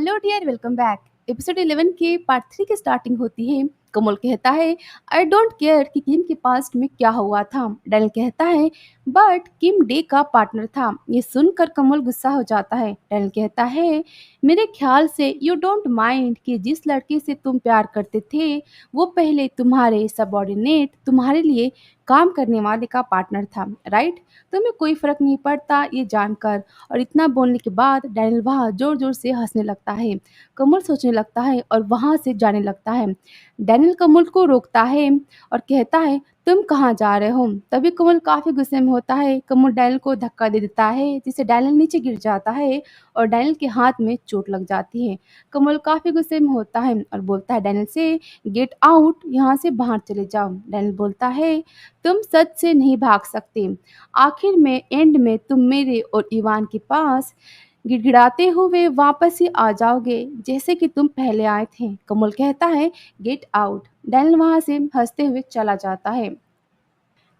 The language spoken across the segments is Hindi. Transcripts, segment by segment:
Hello dear, welcome back. Episode 11 के पार्ट 3 की स्टार्टिंग होती है। कमल कहता है, आई डोंट केयर कि किम के पास्ट में क्या हुआ था। डैनियल कहता है, बट किम डे का पार्टनर था। ये सुनकर कमल गुस्सा हो जाता है। डैनियल कहता है, मेरे ख्याल से यू डोंट माइंड कि जिस लड़के से तुम प्यार करते थे वो पहले तुम्हारे सबॉर्डिनेट, तुम्हारे लिए काम करने वाले का पार्टनर था, राइट? तुम्हें कोई फर्क नहीं पड़ता ये जानकर। और इतना बोलने के बाद डैनियल वहाँ जोर जोर से हंसने लगता है। कमल सोचने लगता है और वहाँ से जाने लगता है। डैनियल कमल को रोकता है और कहता है, तुम कहाँ जा रहे हो? तभी कमल काफ़ी गुस्से में होता है। कमल डैनियल को धक्का दे देता है जिससे डैनियल नीचे गिर जाता है और डैनियल के हाथ में चोट लग जाती है। कमल काफ़ी गुस्से में होता है और बोलता है डैनियल से, गेट आउट, यहाँ से बाहर चले जाओ। डैनियल बोलता है, तुम सच से नहीं भाग सकते। आखिर में एंड में तुम मेरे और इवान के पास गिड़गिड़ाते हुए वापस ही आ जाओगे जैसे कि तुम पहले आए थे। कमल कहता है, गेट आउट। डैनियल वहां से हंसते हुए चला जाता है।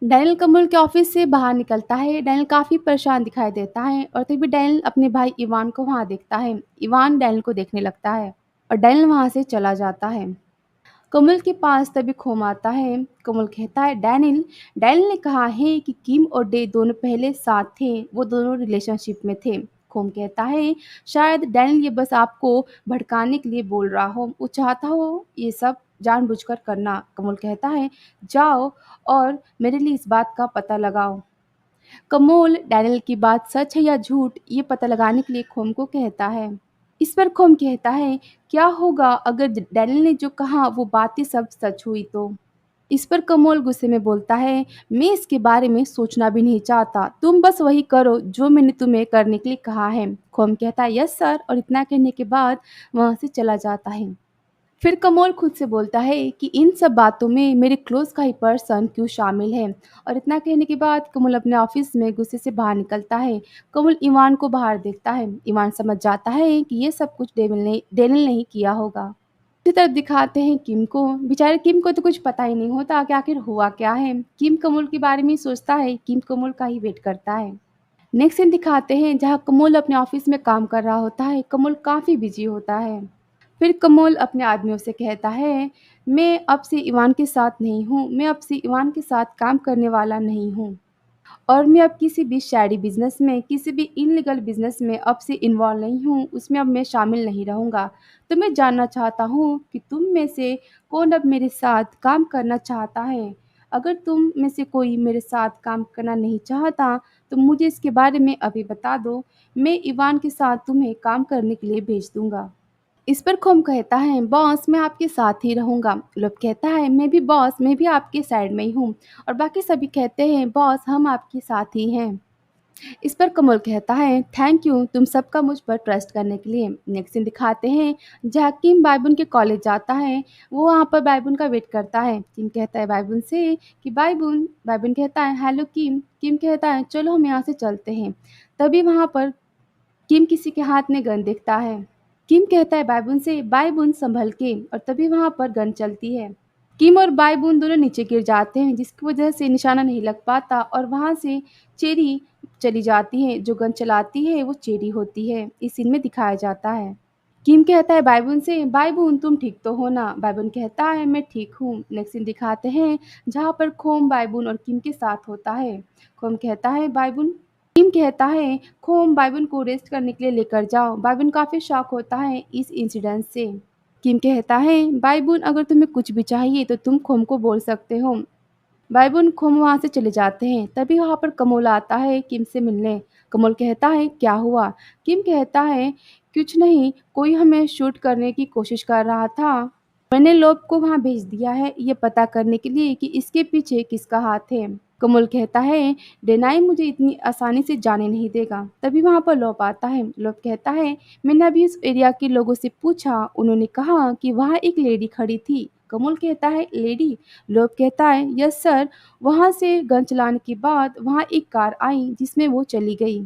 डैनियल कमल के ऑफिस से बाहर निकलता है। डैनियल काफ़ी परेशान दिखाई देता है और तभी डैनियल अपने भाई इवान को वहाँ देखता है। इवान डैनियल को देखने लगता है और डैनियल वहाँ से चला जाता है। कमल के पास तभी खोम आता है। कमल कहता है, डैनियल डैनियल ने कहा है कि किम और डे दोनों पहले साथ थे, वो दोनों रिलेशनशिप में थे। खोम कहता है, शायद डैनियल ये बस आपको भड़काने के लिए बोल रहा हो, वो चाहता हो ये सब जानबूझकर करना। कमल कहता है, जाओ और मेरे लिए इस बात का पता लगाओ। कमल डैनियल की बात सच है या झूठ ये पता लगाने के लिए खोम को कहता है। इस पर खोम कहता है, क्या होगा अगर डैनियल ने जो कहा वो बातें सब सच हुई तो? इस पर कमल गुस्से में बोलता है, मैं इसके बारे में सोचना भी नहीं चाहता, तुम बस वही करो जो मैंने तुम्हें करने के लिए कहा है। खोम कहता है, यस सर, और इतना कहने के बाद वहाँ से चला जाता है। फिर कमल खुद से बोलता है कि इन सब बातों में मेरे क्लोज का ही पर्सन क्यों शामिल है। और इतना कहने के बाद कमल अपने ऑफिस में गुस्से से बाहर निकलता है। कमल ईवान को बाहर देखता है। ईवान समझ जाता है कि ये सब कुछ डेनियल ने ही किया होगा। इसी तरफ दिखाते हैं किम को। बेचारे किम को तो कुछ पता ही नहीं होता कि आखिर हुआ क्या है। किम कमल के बारे में सोचता है। किम कमल का ही वेट करता है। नेक्स्ट सीन दिखाते हैं जहाँ कमल अपने ऑफिस में काम कर रहा होता है। कमल काफ़ी बिजी होता है। फिर कमल अपने आदमियों से कहता है, मैं अब से इवान के साथ नहीं हूँ, मैं अब से इवान के साथ काम करने वाला नहीं हूँ और मैं अब किसी भी शैडी बिजनेस में, किसी भी इनलीगल बिजनेस में अब से इन्वॉल्व नहीं हूँ, उसमें अब मैं शामिल नहीं रहूँगा। तो मैं जानना चाहता हूँ कि तुम में से कौन अब मेरे साथ काम करना चाहता है। अगर तुम में से कोई मेरे साथ काम करना नहीं चाहता तो मुझे इसके बारे में अभी बता दो, मैं इवान के साथ तुम्हें काम करने के लिए भेज दूँगा। इस पर खोम कहता है, बॉस मैं आपके साथ ही रहूँगा। लोब कहता है, मैं भी बॉस, मैं भी आपके साइड में ही हूँ। और बाकी सभी कहते हैं, बॉस हम आपके साथ ही हैं। इस पर कमल कहता है, थैंक यू तुम सबका मुझ पर ट्रस्ट करने के लिए। नेक्स्ट सीन दिखाते हैं जहाँ किम बाइबुन के कॉलेज जाता है। वो वहाँ पर बाइबुन का वेट करता है। किम कहता है बाइबुन से कि बाइबुन। बाइबुन कहता है, हेलो किम। किम कहता है, चलो हम यहाँ से चलते हैं। तभी वहाँ पर किम किसी के हाथ में गन देखता है। किम कहता है बाइबुन से, बाइबुन संभल के, और तभी वहां पर गन चलती है। किम और बाइबुन दोनों नीचे गिर जाते हैं जिसकी वजह से निशाना नहीं लग पाता और वहां से चेरी चली जाती है। जो गन चलाती है वो चेरी होती है। इस सीन में दिखाया जाता है। किम कहता है बाइबुन से, बाइबुन तुम ठीक तो हो ना? बाइबुन कहता है, मैं ठीक हूँ। नेक्स्ट सीन दिखाते हैं जहाँ पर खोम बाइबुन और किम के साथ होता है। खोम कहता है बाइबुन किम कहता है, खोम बाइबुन को रेस्ट करने के लिए लेकर जाओ। बाइबुन काफ़ी शॉक होता है इस इंसिडेंट से। किम कहता है, बाइबुन अगर तुम्हें कुछ भी चाहिए तो तुम खोम को बोल सकते हो। बाइबुन खोम वहाँ से चले जाते हैं। तभी वहाँ पर कमल आता है किम से मिलने। कमल कहता है, क्या हुआ? किम कहता है, कुछ नहीं, कोई हमें शूट करने की कोशिश कर रहा था। मैंने लोब को वहाँ भेज दिया है ये पता करने के लिए कि इसके पीछे किसका हाथ है। कमल कहता है, डेनाई मुझे इतनी आसानी से जाने नहीं देगा। तभी वहाँ पर लोब आता है। लोब कहता है, मैंने अभी इस एरिया के लोगों से पूछा, उन्होंने कहा कि वहाँ एक लेडी खड़ी थी। कमल कहता है, लेडी? लोब कहता है, यस सर, वहाँ से गन चलाने के बाद वहाँ एक कार आई जिसमें वो चली गई।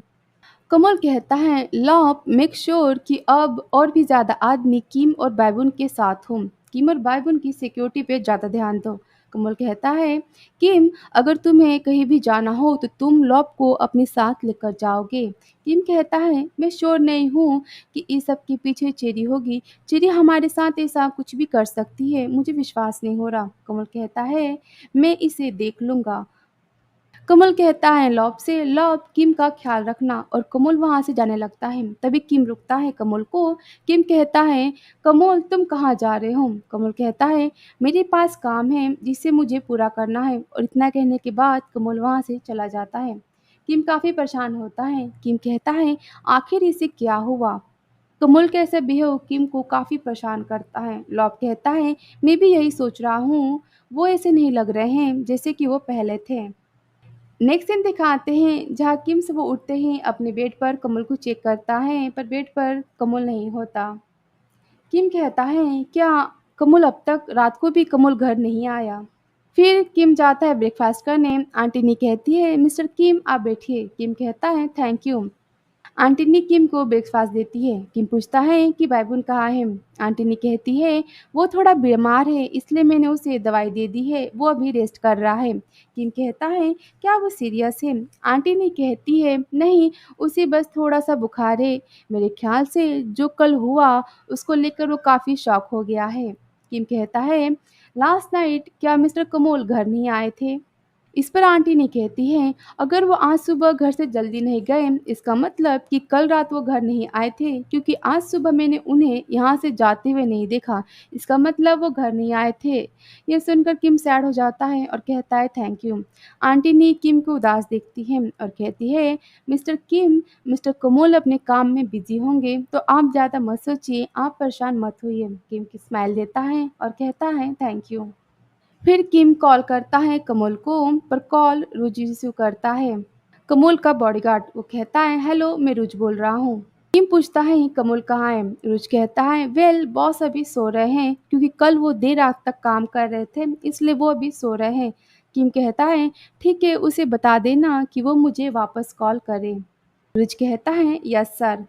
कमल कहता है, लॉप मेक श्योर कि अब और भी ज़्यादा आदमी किम और बाइबुन के साथ हों। किम और बाइबुन की सिक्योरिटी पे ज़्यादा ध्यान दो। कमल कहता है, किम अगर तुम्हें कहीं भी जाना हो तो तुम लॉब को अपने साथ लेकर जाओगे। किम कहता है, मैं श्योर नहीं हूँ कि इस सब के पीछे चेरी होगी। चेरी हमारे साथ ऐसा कुछ भी कर सकती है, मुझे विश्वास नहीं हो रहा। कमल कहता है, मैं इसे देख लूँगा। कमल कहता है लॉब से, लॉब किम का ख्याल रखना, और कमल वहाँ से जाने लगता है। तभी किम रुकता है कमल को। किम कहता है, कमल तुम कहाँ जा रहे हो? कमल कहता है, मेरे पास काम है जिसे मुझे पूरा करना है, और इतना कहने के बाद कमल वहाँ से चला जाता है। किम काफ़ी परेशान होता है। किम कहता है, आखिर इसे क्या हुआ? कमल का ऐसा बिहेव किम को काफ़ी परेशान करता है। लॉब कहता है, मैं भी यही सोच रहा हूँ, वो ऐसे नहीं लग रहे हैं जैसे कि वो पहले थे। नेक्स्ट सीन दिखाते हैं जहाँ किम सुबह उठते ही अपने बेड पर कमल को चेक करता है, पर बेड पर कमल नहीं होता। किम कहता है, क्या कमल अब तक रात को भी कमल घर नहीं आया? फिर किम जाता है ब्रेकफास्ट करने। आंटी नी कहती है, मिस्टर किम आप बैठिए। किम कहता है, थैंक यू। आंटी ने किम को ब्रेकफास्ट देती है। किम पूछता है कि बाइबुन कहाँ है? आंटी ने कहती है, वो थोड़ा बीमार है इसलिए मैंने उसे दवाई दे दी है, वो अभी रेस्ट कर रहा है। किम कहता है, क्या वो सीरियस है? आंटी ने कहती है, नहीं, उसे बस थोड़ा सा बुखार है। मेरे ख्याल से जो कल हुआ उसको लेकर वो काफ़ी शॉक हो गया है। किम कहता है, लास्ट नाइट क्या मिस्टर कमोल घर नहीं आए थे? इस पर आंटी ने कहती है, अगर वो आज सुबह घर से जल्दी नहीं गए, इसका मतलब कि कल रात वो घर नहीं आए थे, क्योंकि आज सुबह मैंने उन्हें यहाँ से जाते हुए नहीं देखा। इसका मतलब वो घर नहीं आए थे। यह सुनकर किम सैड हो जाता है और कहता है, थैंक यू। आंटी ने किम को उदास देखती है और कहती है, मिस्टर किम, मिस्टर कमोल अपने काम में बिजी होंगे, तो आप ज़्यादा मत सोचिए, आप परेशान मत होइए। किम की स्माइल देता है और कहता है, थैंक यू। फिर किम कॉल करता है कमल को, पर कॉल रुज रिसीव करता है। कमल का बॉडीगार्ड। वो कहता है, हेलो मैं रुज बोल रहा हूँ। किम पूछता है, कमल कहाँ है? रुज कहता है, वेल बॉस अभी सो रहे हैं, क्योंकि कल वो देर रात तक काम कर रहे थे इसलिए वो अभी सो रहे हैं। किम कहता है, ठीक है, उसे बता देना कि वो मुझे वापस कॉल करे। रुज कहता है, यस सर।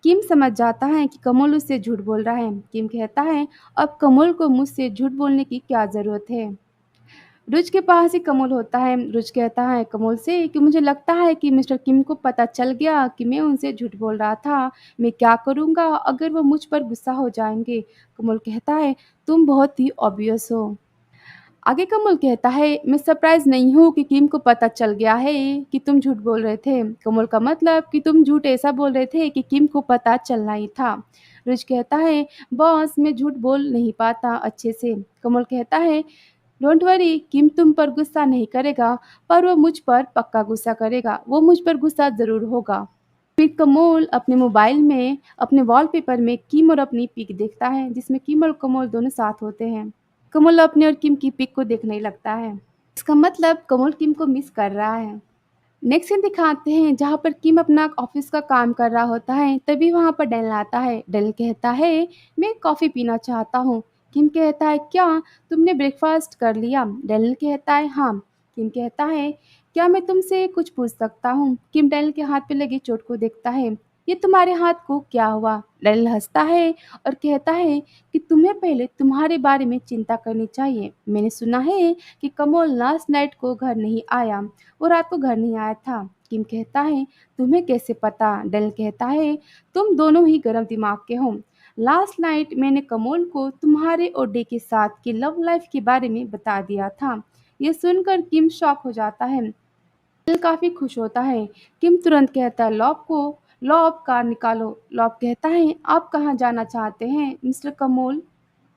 किम समझ जाता है कि कमल उससे झूठ बोल रहा है। किम कहता है, अब कमल को मुझसे झूठ बोलने की क्या ज़रूरत है? रुच के पास ही कमल होता है। रुच कहता है कमल से कि मुझे लगता है कि मिस्टर किम को पता चल गया कि मैं उनसे झूठ बोल रहा था। मैं क्या करूँगा अगर वो मुझ पर गुस्सा हो जाएंगे? कमल कहता है, तुम बहुत ही ऑब्वियस हो। आगे कमल कहता है, मैं सरप्राइज नहीं हूँ कि किम को पता चल गया है कि तुम झूठ बोल रहे थे। कमल का मतलब कि तुम झूठ ऐसा बोल रहे थे कि किम को पता चलना ही था। रुच कहता है, बॉस मैं झूठ बोल नहीं पाता अच्छे से। कमल कहता है, डोंट वरी, किम तुम पर गुस्सा नहीं करेगा, पर वो मुझ पर पक्का गुस्सा करेगा। वो मुझ पर गुस्सा ज़रूर होगा। फिर कमल अपने मोबाइल में अपने वॉलपेपर में किम और अपनी पिक देखता है, जिसमें किम और कमल दोनों साथ होते हैं। कमल अपने और किम की पिक को देखने लगता है। इसका मतलब कमल किम को मिस कर रहा है। नेक्स्ट सीन दिखाते हैं जहाँ पर किम अपना ऑफिस का काम कर रहा होता है, तभी वहाँ पर डैनियल आता है। डैनियल कहता है, मैं कॉफ़ी पीना चाहता हूँ। किम कहता है, क्या तुमने ब्रेकफास्ट कर लिया? डैनियल कहता है, हाँ। किम कहता है, क्या मैं तुमसे कुछ पूछ सकता हूँ? किम डैनियल के हाथ पे लगी चोट को देखता है। ये तुम्हारे हाथ को क्या हुआ? डैनियल हंसता है और कहता है कि तुम्हें पहले तुम्हारे बारे में चिंता करनी चाहिए। मैंने सुना है कि कमल लास्ट नाइट को घर नहीं आया, वो रात को घर नहीं आया था। किम कहता है, तुम्हें कैसे पता? डेल कहता है, तुम दोनों ही गर्म दिमाग के हो। लास्ट नाइट मैंने कमल को तुम्हारे और डे के साथ की लव लाइफ के बारे में बता दिया था। यह सुनकर किम शॉक हो जाता है। डेल काफी खुश होता है। किम तुरंत कहता है, लॉब को, लॉब कार निकालो। लॉब कहता है, आप कहाँ जाना चाहते हैं मिस्टर कमल?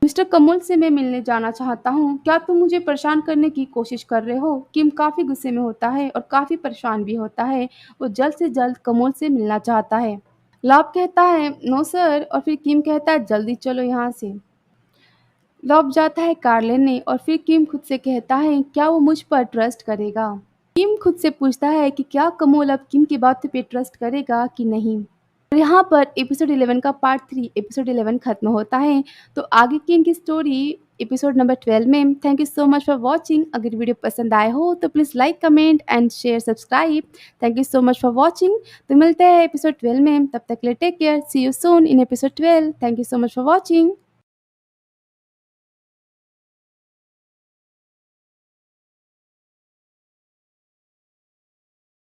मिस्टर कमल से मैं मिलने जाना चाहता हूँ। क्या तुम मुझे परेशान करने की कोशिश कर रहे हो? किम काफ़ी गुस्से में होता है और काफ़ी परेशान भी होता है। वो जल्द से जल्द कमल से मिलना चाहता है। लॉब कहता है, नो सर, और फिर किम कहता है, जल्दी चलो यहाँ से। लॉब जाता है कार लेने और फिर किम खुद से कहता है, क्या वो मुझ पर ट्रस्ट करेगा? किम खुद से पूछता है कि क्या कमल अब किम की बात पे ट्रस्ट करेगा कि नहीं। और यहाँ पर एपिसोड 11 का पार्ट 3 एपिसोड 11 खत्म होता है। तो आगे की इनकी स्टोरी एपिसोड नंबर 12 में। Thank you so much for watching. अगर वीडियो पसंद आए हो तो please like, comment and share, subscribe. Thank you so much for watching. तो मिलते हैं एपिसोड 12 में। तब तक के लिए take care. See you soon in episode 12। Thank you so much for watching.